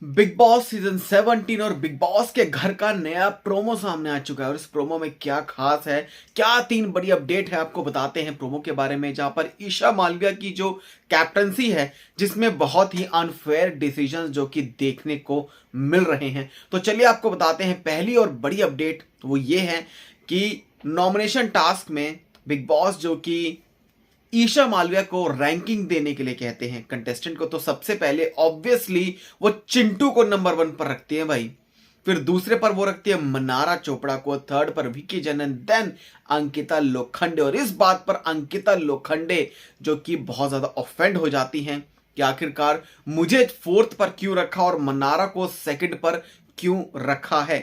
Big boss season 17 और big boss के घर का नया प्रोमो सामने आ चुका है और इस प्रोमो में क्या खास है, क्या तीन बड़ी अपडेट है, आपको बताते हैं प्रोमो के बारे में। जहां पर ईशा मालविया की जो कैप्टनसी है, जिसमें बहुत ही अनफेयर डिसीजंस जो कि देखने को मिल रहे हैं, तो चलिए आपको बताते हैं। पहली और बड़ी अपडेट वो ये है कि नॉमिनेशन टास्क में बिग बॉस जो कि ईशा मालविया को रैंकिंग देने के लिए कहते हैं कंटेस्टेंट को, तो सबसे पहले ऑब्वियसली वो चिंटू को नंबर 1 पर रखती है भाई। फिर दूसरे पर वो रखती है मनारा चोपड़ा को, थर्ड पर विकी जैन, देन अंकिता लोखंडे। और इस बात पर अंकिता लोखंडे जो कि बहुत ज्यादा ऑफेंड हो जाती हैं कि आखिरकार मुझे 4th पर क्यों रखा और मनारा को 2nd पर क्यों रखा है।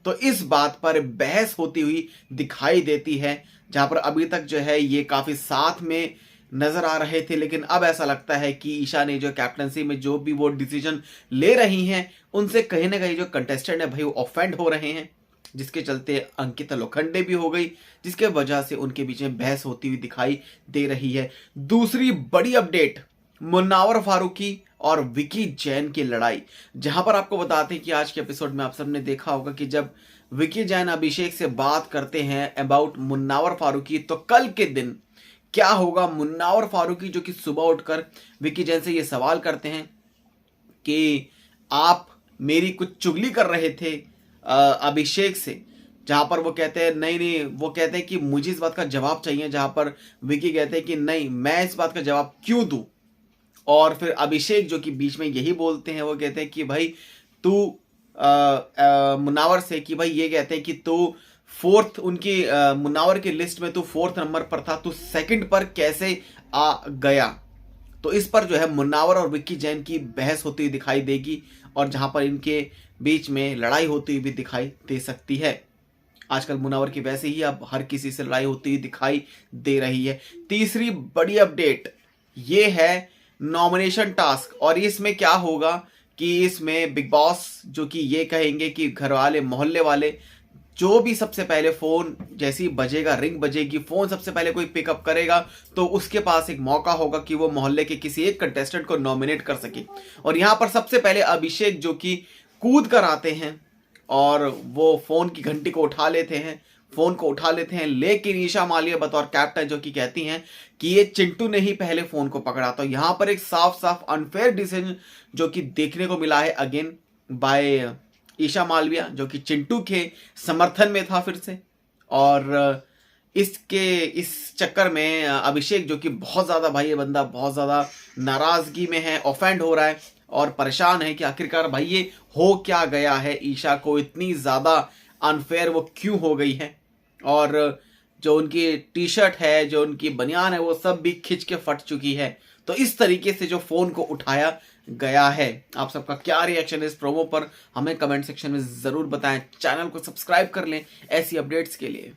तो इस बात पर बहस होती हुई दिखाई देती है, जहां पर अभी तक जो है ये काफी साथ में नजर आ रहे थे, लेकिन अब ऐसा लगता है कि ईशा ने जो कैप्टनसी में जो भी वो डिसीजन ले रही हैं, उनसे कहीं ना कहीं जो कंटेस्टेंट है भाई वो ऑफेंड हो रहे हैं, जिसके चलते अंकिता लोखंडे भी हो गई, जिसके वजह से उनके बीच में बहस होती हुई दिखाई दे रही है। दूसरी बड़ी अपडेट, मुन्नावर फारूकी और विकी जैन की लड़ाई, जहां पर आपको बताते हैं कि आज के एपिसोड में आप सबने देखा होगा कि जब विकी जैन अभिषेक से बात करते हैं अबाउट मुन्नावर फारूकी, तो कल के दिन क्या होगा। मुन्नावर फारूकी जो कि सुबह उठकर विकी जैन से ये सवाल करते हैं कि आप मेरी कुछ चुगली कर रहे थे अभिषेक से, जहां पर वो कहते हैं नहीं नहीं, वो कहते हैं कि मुझे इस बात का जवाब चाहिए, जहां पर विकी कहते हैं कि नहीं, मैं इस बात का जवाब क्यों दूं। और फिर अभिषेक जो कि बीच में यही बोलते हैं, वो कहते हैं कि भाई तू मुनावर से कि भाई ये कहते हैं कि तू 4th उनकी मुनावर की लिस्ट में तू 4th नंबर पर था, तू 2nd पर कैसे आ गया। तो इस पर जो है मुनावर और विक्की जैन की बहस होती हुई दिखाई देगी और जहां पर इनके बीच में लड़ाई होती हुई भी दिखाई दे सकती है। आजकल मुनावर की वैसे ही अब हर किसी से लड़ाई होती हुई दिखाई दे रही है। तीसरी बड़ी अपडेट ये है नॉमिनेशन टास्क, और इसमें क्या होगा कि इसमें बिग बॉस जो कि ये कहेंगे कि घर वाले मोहल्ले वाले जो भी सबसे पहले फोन जैसी बजेगा, रिंग बजेगी, फोन सबसे पहले कोई पिकअप करेगा, तो उसके पास एक मौका होगा कि वो मोहल्ले के किसी एक कंटेस्टेंट को नॉमिनेट कर सके। और यहां पर सबसे पहले अभिषेक जो कि कूद कर आते हैं और वो फोन की घंटी को उठा लेते हैं, फोन को उठा लेते हैं, लेकिन ईशा मालिया बतौर कैप्टन जो कि कहती हैं कि ये चिंटू ने ही पहले फोन को पकड़ा। तो यहां पर एक साफ साफ अनफेयर डिसीजन जो कि देखने को मिला है अगेन बाय ईशा मालविया, जो कि चिंटू के समर्थन में था फिर से। और इस चक्कर में अभिषेक जो कि बहुत ज्यादा भाई ये बंदा बहुत ज्यादा नाराजगी में है, ऑफेंड हो रहा है और परेशान है कि आखिरकार भाई ये हो क्या गया है, ईशा को इतनी ज्यादा अनफेयर वो क्यों हो गई है। और जो उनकी टी शर्ट है, जो उनकी बनियान है, वो सब भी खिंच के फट चुकी है। तो इस तरीके से जो फोन को उठाया गया है, आप सबका क्या रिएक्शन है इस प्रोमो पर, हमें कमेंट सेक्शन में जरूर बताएं। चैनल को सब्सक्राइब कर लें ऐसी अपडेट्स के लिए।